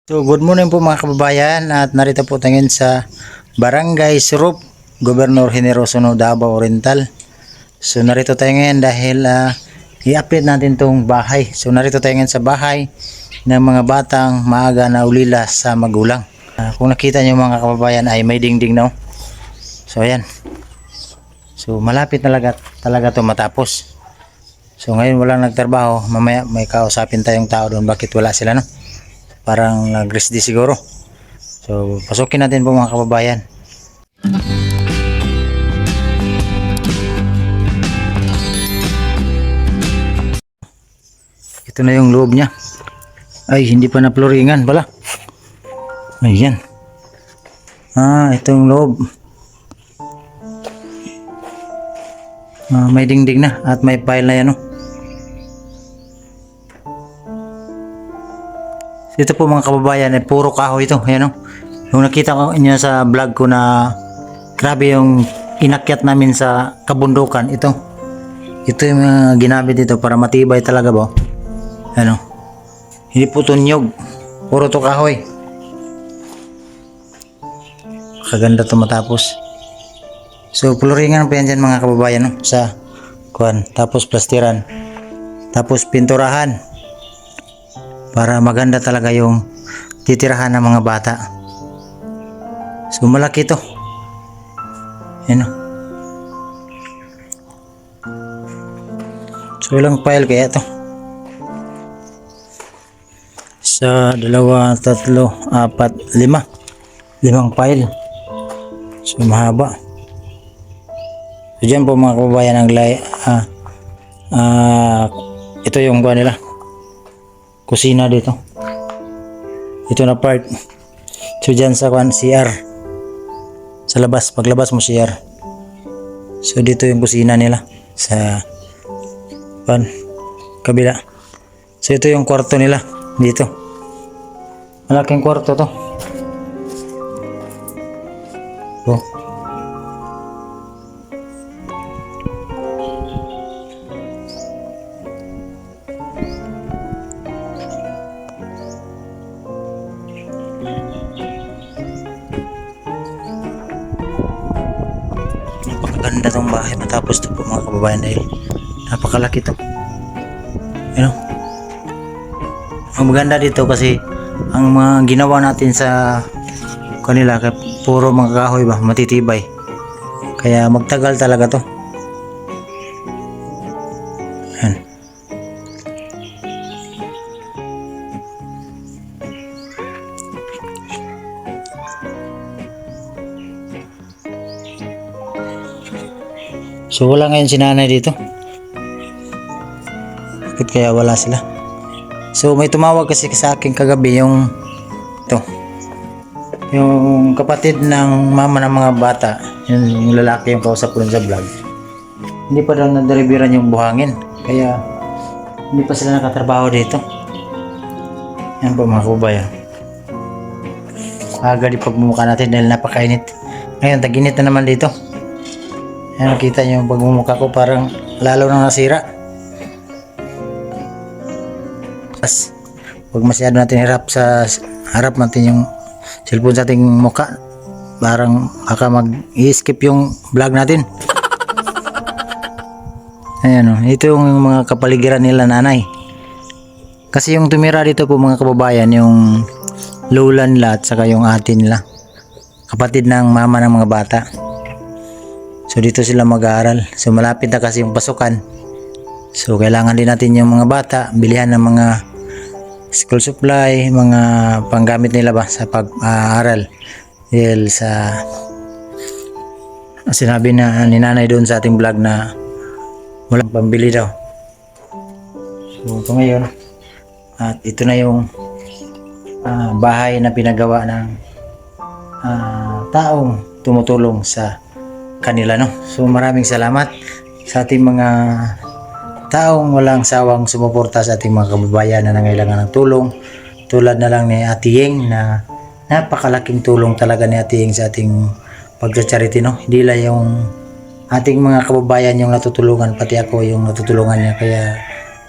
So good morning po mga kababayan, at narito po tayo sa Barangay Surup, Gobernador Generoso no, Davao Oriental. So narito tayo ngayon dahil i-update natin tong bahay. So narito tayo ngayon sa bahay ng mga batang maaga na ulila sa magulang. Kung nakita nyo mga kababayan ay may dingding na. So ayan. So malapit talaga to matapos. So ngayon walang nagtrabaho, mamaya may kausapin tayong tao doon bakit wala sila no. Parang nag-rest di siguro. So pasukin natin po mga kababayan. Ito na yung loob niya. Ay, hindi pa na floringan pala. Ayan. Ito yung loob. May dingding na at may pile na yan no. Ito po mga kababayan ay puro kahoy ito. Ayan o. Yung nakita ko niyo sa vlog ko na grabe yung inakyat namin sa kabundukan. Ito yung ginamit dito para matibay talaga ba. Ayan o. Hindi po ito nyog. Puro to kahoy. Kaganda to matapos. So floringan pa yan dyan mga kababayan no? Sa kuan. Tapos plastiran. Tapos pinturahan. Para maganda talaga yung titirahan ng mga bata. So malaki to. Yan o. So ilang pile kaya to? Sa 2, 3, 4, 5. 5 pile. So mahaba. So dyan po mga kababayan ang ito yung buwan nila. Kusina dito. Ito na part. So dyan sa CR. Sa labas. Paglabas mo CR. So dito yung kusina nila. Sa kabila. So ito yung kwarto nila. Dito. Malaking kwarto to. So. Napakaganda tong bahay matapos to po mga kababayan dahil napakalaki to. You know? Ang maganda dito kasi ang mga ginawa natin sa kanila puro mga kahoy ba, matitibay. Kaya magtagal talaga to. Yan. So wala ngayon si nanay dito. Bakit kaya wala sila? So may tumawag kasi sa akin kagabi yung yung kapatid ng mama ng mga bata, yung lalaki yung kausap ko sa vlog. Hindi pa daw nadeliveran yung buhangin. Kaya hindi pa sila nakatrabaho dito. Yan po mga kababayan. Aga di pagmumukha natin dahil napakainit. Ngayon tag-init na naman dito. Yan, nakita nyo yung pagmumukha ko parang lalo nang nasira. Huwag masyado natin harap natin yung cellphone sa ating mukha. Parang baka mag-i-skip yung vlog natin. Ayan o, ito yung mga kapaligiran nila nanay. Kasi yung tumira dito po mga kababayan, yung lola nila at saka yung ate nila. Kapatid ng mama ng mga bata. So dito sila mag-aaral. So malapit na kasi yung pasukan. So kailangan din natin yung mga bata bilihan ng mga school supply, mga panggamit nila ba sa pag-aaral. Dahil sa sinabi na ni nanay doon sa ating vlog na walang pambili daw. So ito ngayon at ito na yung bahay na pinagawa ng taong tumutulong sa kanila no. So maraming salamat sa ating mga taong walang sawang sumuporta sa ating mga kababayan na nangailangan ng tulong, tulad na lang ni Ate Yeng na napakalaking tulong talaga ni Ate Yeng sa ating pagcha-charity no. Hindi lang yung ating mga kababayan yung natutulungan, pati ako yung natutulungan niya. Kaya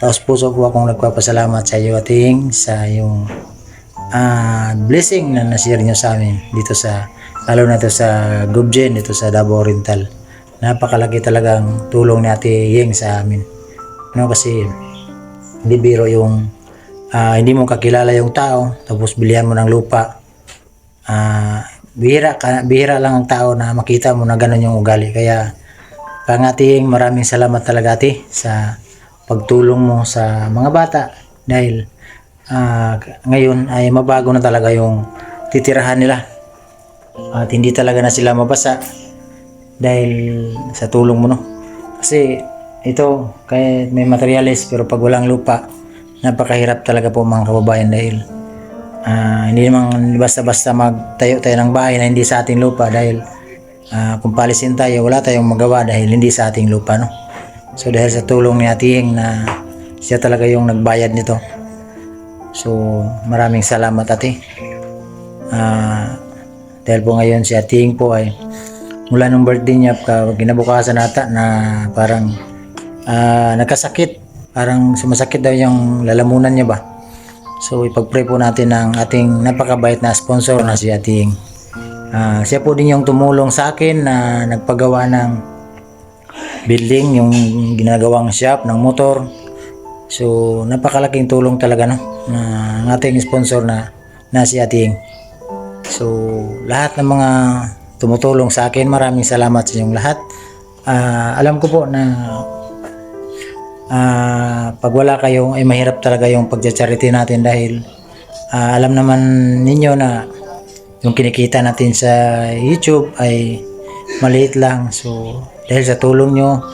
taos puso po akong nagpapasalamat sa iyo Ate Yeng sa yung blessing na na-share nyo sa amin dito sa, lalo na to sa Gubjen dito sa Davao Oriental. Napakalaki talagang tulong ni Ate Yeng sa amin, no? Kasi hindi biro yung hindi mo kakilala yung tao tapos bilihan mo ng lupa. Bihira lang ang tao na makita mo na ganun yung ugali. Kaya pangating maraming salamat talaga, ate, sa pagtulong mo sa mga bata, dahil ngayon ay mabago na talaga yung titirahan nila at hindi talaga na sila mabasa dahil sa tulong mo, no? Kasi ito, kahit may materialis pero pag walang lupa, napakahirap talaga po mga kababayan, dahil hindi naman basta-basta magtayo tayo ng bahay na hindi sa ating lupa, dahil kung palisin tayo wala tayong magawa dahil hindi sa ating lupa, no? So dahil sa tulong ni Ate Yeng na siya talaga yung nagbayad nito, so maraming salamat, ate. Dahil po ngayon si Ate Yeng po ay mula nung birthday niya kinabukasan ata na parang nagkasakit, parang sumasakit daw yung lalamunan niya ba. So ipag-pray po natin ang ating napakabait na sponsor na si Ate Yeng. Siya po din yung tumulong sa akin na nagpagawa ng building, yung ginagawang shop ng motor. So napakalaking tulong talaga, no, ng ating sponsor na si Ate Yeng. So lahat ng mga tumutulong sa akin, maraming salamat sa inyong lahat. Alam ko po na pag wala kayo ay mahirap talaga yung pagcha-charity natin, dahil alam naman ninyo na yung kinikita natin sa YouTube ay maliit lang. So dahil sa tulong nyo,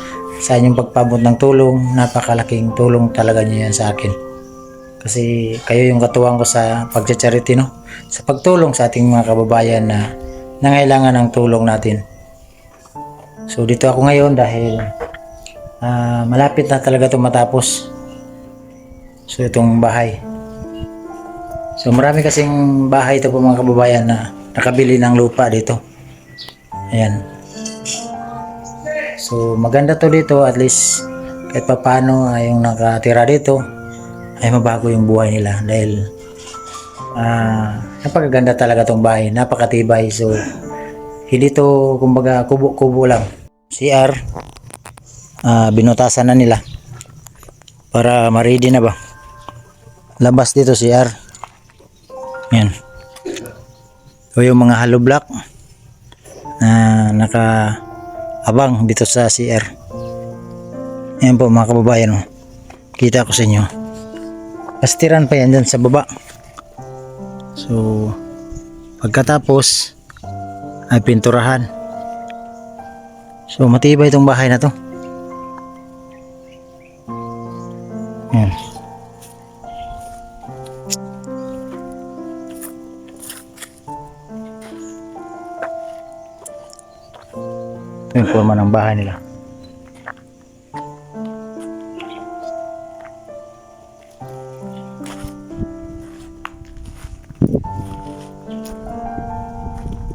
sa inyong pagpabot ng tulong, napakalaking tulong talaga nyo yan sa akin, kasi kayo yung katuwang ko sa pagcha-charity, no, sa pagtulong sa ating mga kababayan na nangailangan ng tulong natin. So dito ako ngayon dahil malapit na talaga ito matapos. So itong bahay, so marami kasing bahay ito po mga kababayan na nakabili ng lupa dito. Ayan. So maganda to dito, at least kahit papano yung nakatira dito ay mabago yung buhay nila, dahil napakaganda talaga tong bahay, napakatibay. So hindi to kumbaga kubo-kubo lang. CR binutasan na nila para ma-ready na ba. Labas dito CR. Yan. So yung mga hollow block na nakaabang dito sa CR. Yan po mga kababayan, kita ko sa inyo. Pastiran pa yan dyan sa baba. So pagkatapos ay pinturahan. So matibay itong bahay na to. Yan. Ito yung forma ng bahay nila.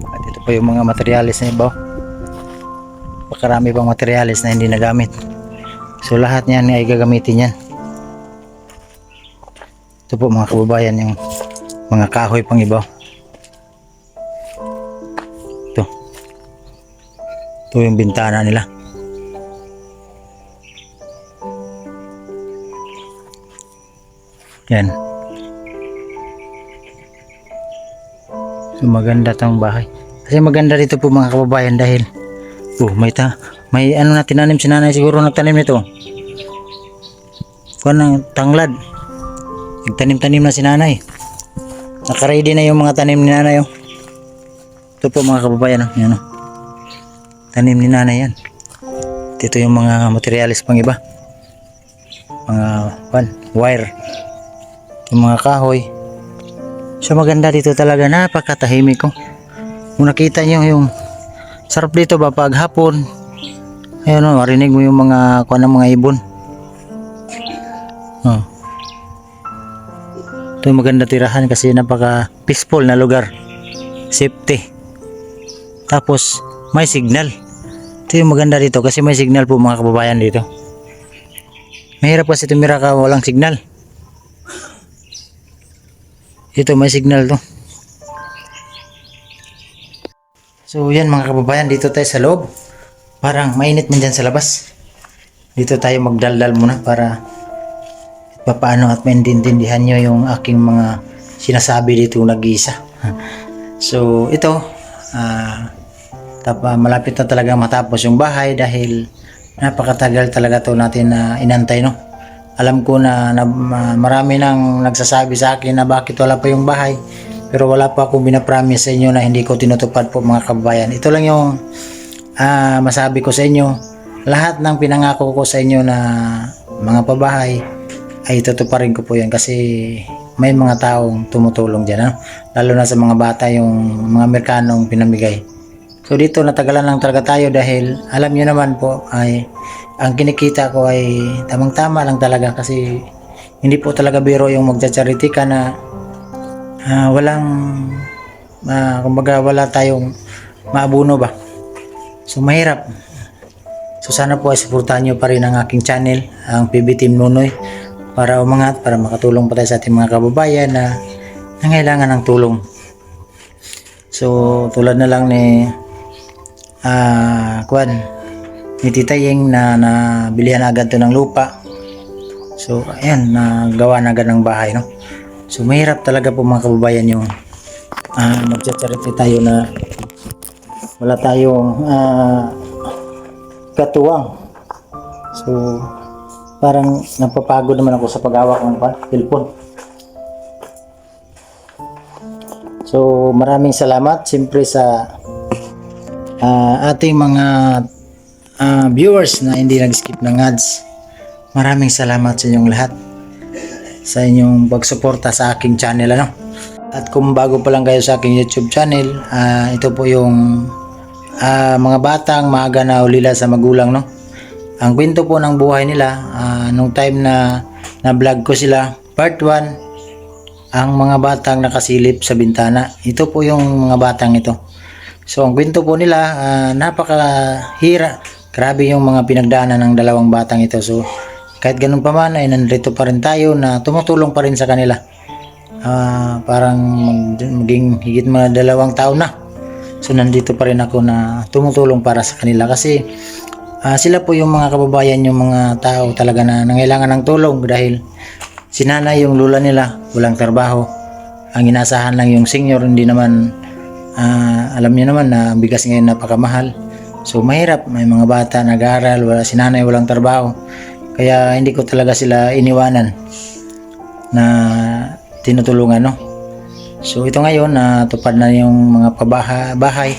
At ito pa yung mga materialis na iba. Pakarami pang materialis na hindi nagamit. So lahat niyan ay gagamitin yan. Ito po mga kababayan yung mga kahoy pang iba. Ito yung bintana nila. Yan. So maganda tong bahay. Kasi maganda dito po mga kababayan dahil may ano na tinanim si nanay, siguro nagtanim nito. Kuha ng tanglad. Nagtanim-tanim na si nanay. Nakaready na yung mga tanim ni nanay. Ito po mga kababayan. Yan, tanim ni nanay yan. Ito yung mga materialis pang iba. Mga wire. Yung mga kahoy. So maganda dito talaga, napakatahimik ko. Kung nakita nyo yung sarap dito ba pag hapon, ayun o, marinig mo yung mga kuha ng mga ibon. Ito yung maganda tirahan kasi napaka peaceful na lugar, safety, tapos may signal. Ito yung maganda dito kasi may signal po mga kababayan dito. Mahirap kasi tumira ka walang signal. Ito may signal to. So yan mga kababayan, dito tayo sa loob. Parang mainit man dyan sa labas. Dito tayo magdaldal muna para paano at maintindihan nyo yung aking mga sinasabi dito nag-iisa. So ito, malapit na talaga matapos yung bahay dahil napakatagal talaga to natin na inantay, no? Alam ko na marami nang nagsasabi sa akin na bakit wala pa yung bahay, pero wala pa akong binapromise sa inyo na hindi ko tinutupad po mga kababayan. Ito lang yung masabi ko sa inyo. Lahat ng pinangako ko sa inyo na mga pabahay ay tutuparin ko po yan kasi may mga taong tumutulong dyan, no? Lalo na sa mga bata, yung mga Amerikanong pinamigay. So dito natagalan lang talaga tayo dahil alam nyo naman po ay ang kinikita ko ay tamang-tama lang talaga kasi hindi po talaga biro yung magcha-charity ka na kumbaga wala tayong maabuno ba. So mahirap. So sana po ay suportahan nyo pa rin ang aking channel, ang PB Team Nunoy, para umangat, para makatulong pa tayo sa ating mga kababayan na nangailangan ng tulong. So tulad na lang ni ni Tita Ying na nabilihan agad to ng lupa. So ayan, nagawa na agad ng bahay, no? So mahirap talaga po mga kababayan yung magcha-charity tayo na wala tayong katuwang. So parang napapagod naman ako sa pag-hawak ng cellphone. So maraming salamat siyempre sa ating mga viewers na hindi nag-skip ng ads. Maraming salamat sa inyong lahat sa inyong pagsuporta sa aking channel, ano? At kung bago pa lang kayo sa aking YouTube channel, ito po yung mga batang maaga na ulila sa magulang, no? Ang kwento po ng buhay nila nung time na vlog ko sila, part 1, ang mga batang nakasilip sa bintana. Ito po yung mga batang ito. So ang kwento po nila, napakahira. Grabe yung mga pinagdaanan ng dalawang batang ito. So kahit ganun pa man ay nandito pa rin tayo na tumutulong pa rin sa kanila. Parang maging higit mga 2 taon na. So nandito pa rin ako na tumutulong para sa kanila kasi sila po yung mga kababayan, yung mga tao talaga na nangailangan ng tulong dahil si nanay, yung lula nila, walang trabaho. Ang inasahan lang yung senior, hindi naman alam niyo naman na bigas ngayon napakamahal. So mahirap, may mga bata nag-aaral, wala si nanay, walang trabaho. Kaya hindi ko talaga sila iniwanan na tinutulungan, no? So ito ngayon natupad na yung mga bahay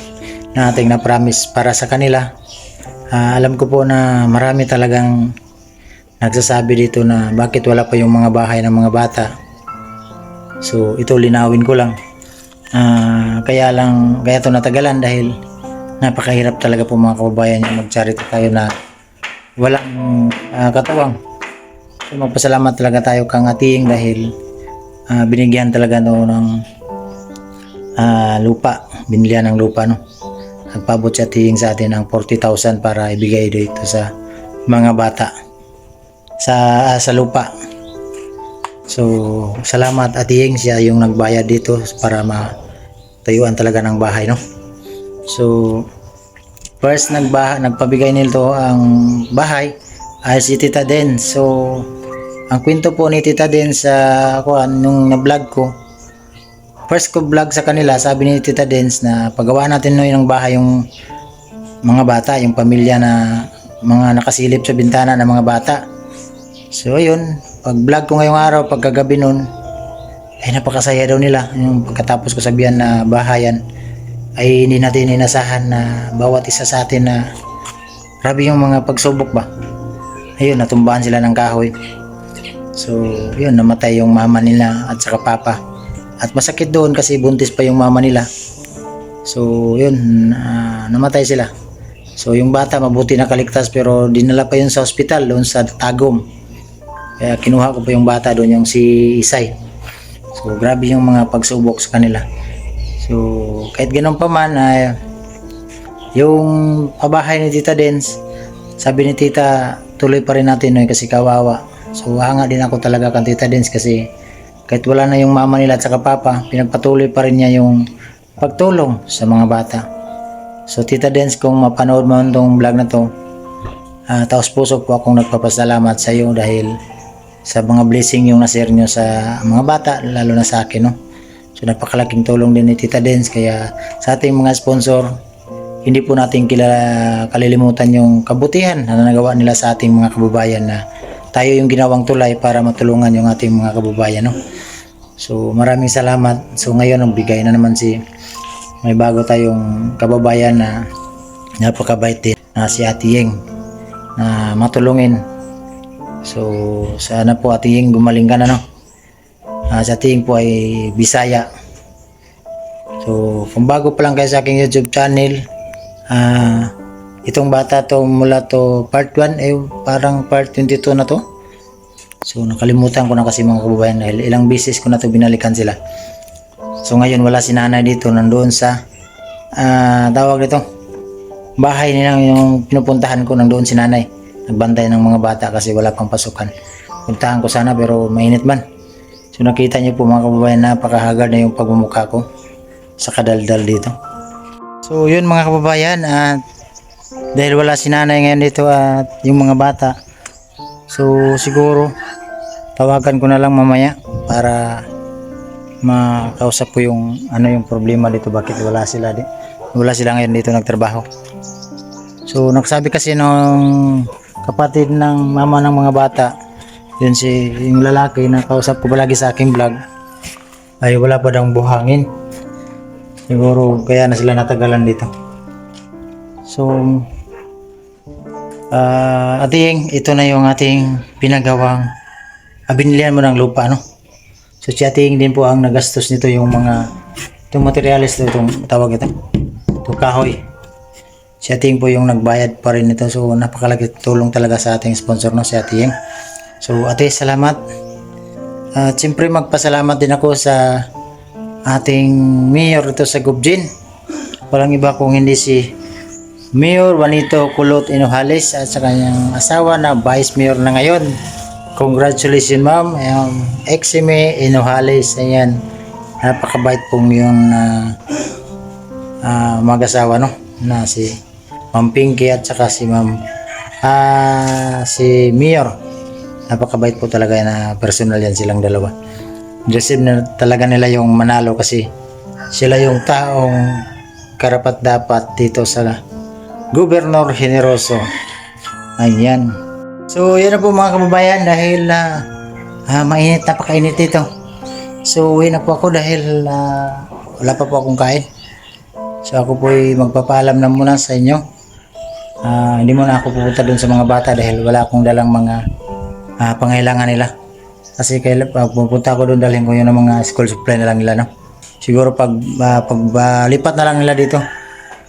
na ating na-promise para sa kanila. Alam ko po na marami talagang nagsasabi dito na bakit wala pa yung mga bahay ng mga bata. So ito linawin ko lang. Kaya ito natagalan dahil napakahirap talaga po mga kababayan yung mag-charity tayo na walang katuwang. So magpasalamat talaga tayo kang Ating dahil binigyan talaga ng lupa, binilihan ng lupa, no? Nagpabot si Ating sa atin ng 40,000 para ibigay dito sa mga bata sa lupa. So salamat Ating, siya yung nagbayad dito para matayuan talaga ng bahay, no? So first nagpabigay nito ang bahay ay si Tita Den. So ang kwento po ni Tita Den sa nung na-vlog ko, first ko vlog sa kanila, sabi ni Tita Den na paggawa natin ng bahay yung mga bata, yung pamilya na mga nakasilip sa bintana ng mga bata. So ayun, pag vlog ko ngayong araw, pagkagabi nun, ay napakasaya daw nila. Yung pagkatapos ko sabihan na bahayan, ay hindi natin inasahan na bawat isa sa atin na grabe yung mga pagsubok ba. Ayun, natumbahan sila ng kahoy. So yun, namatay yung mama nila at saka papa. At masakit doon kasi buntis pa yung mama nila. So yun, namatay sila. So yung bata mabuti nakaligtas pero dinala pa yun sa ospital doon sa Tagum. Kaya kinuha ko pa yung bata doon, yung si Isay. So grabe yung mga pagsubok sa kanila. So kahit ganun pa man yung pabahay ni Tita Dens, sabi ni Tita tuloy pa rin natin kasi kawawa. So hanga din ako talaga kang Tita Dens kasi kahit wala na yung mama nila at saka papa, pinagpatuloy pa rin niya yung pagtulong sa mga bata. So Tita Dens, kung mapanood mo itong vlog na to, taos puso po akong nagpapasalamat sa iyo dahil sa mga blessing yung na-share nyo sa mga bata, lalo na sa akin, no? So napakalaking tulong din ni Tita Dens, kaya sa ating mga sponsor, hindi po natin kalilimutan yung kabutihan na nagawa nila sa ating mga kababayan, na tayo yung ginawang tulay para matulungan yung ating mga kababayan, no? So maraming salamat. So ngayon ang bigay na naman may bago tayong kababayan na napakabait din, na si Ate Yeng, na matulungin. So sana po Ate Yeng gumaling ka na, no? Si Ate Yeng po ay Bisaya. So kung bago pa lang kayo sa aking YouTube channel, itong bata to mula to part 1 parang part 22 na to. So nakalimutan ko na kasi mga kababayan dahil ilang beses ko na to binalikan sila. So ngayon wala si nanay dito, nandoon sa tawag dito, bahay nila yung pinupuntahan ko, nandoon si nanay nagbantay ng mga bata kasi wala pang pasukan. Puntahan ko sana pero mainit man. So nakita niyo po mga kababayan, napakahagard na yung pagmumukha ko sa kadaldal dito. So yun mga kababayan, at dahil wala si nanay ngayon dito at yung mga bata, so siguro tawagan ko na lang mamaya para makausap ko yung yung problema dito, bakit wala sila ngayon dito nagtrabaho. So nagsabi kasi nung kapatid ng mama ng mga bata, yun yung lalaki na kausap ko palagi sa aking vlog, ay wala pa daw buhangin. Siguro kaya na sila natagalan dito. So Ate Yeng, ito na yung ating pinagawang binilihan mo ng lupa, no? So si Ate Yeng din po ang nagastos nito, yung itong materialis to, itong tawag ito, itong kahoy. Si Ate Yeng po yung nagbayad pa rin nito. So napakalaki tulong talaga sa ating sponsor, no, si Ate Yeng. So ate, salamat. At siyempre magpasalamat din ako sa ating mayor ito sa Gubjin. Walang iba kung hindi si Mayor Juanito Kulot Hinojales at sa kanyang asawa na Vice Mayor na ngayon. Congratulations ma'am, Exime Hinojales. Ayan, napakabait pong yung mag-asawa, no, na si Ma'am Pinky at saka si Ma'am si Mayor. Napakabait po talaga na personal yan silang dalawa. Deserve na talaga nila yung manalo kasi sila yung taong karapat dapat dito sa Gobernador Generoso. Ayan. So yan na po mga kababayan, dahil mainit, napakainit dito. So uwi na po ako dahil wala pa po akong kain. So ako po ay magpapaalam na muna sa inyo. Hindi muna ako pupunta dun sa mga bata dahil wala akong dalang mga pangailangan nila. Kasi pag pupunta ko doon, dalhin ko yun ng mga school supply na lang nila, no? Siguro lipat na lang nila dito.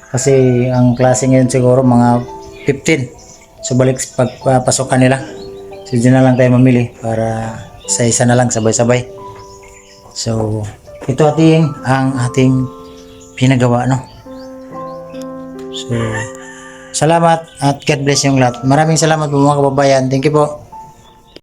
Kasi ang klase ngayon siguro mga 15. So balik pagpasokan nila. So dyan na lang tayo mamili para sa isa na lang sabay-sabay. So ito ang ating pinagawa, no? So salamat at God bless yung lahat. Maraming salamat po mga kababayan. Thank you po.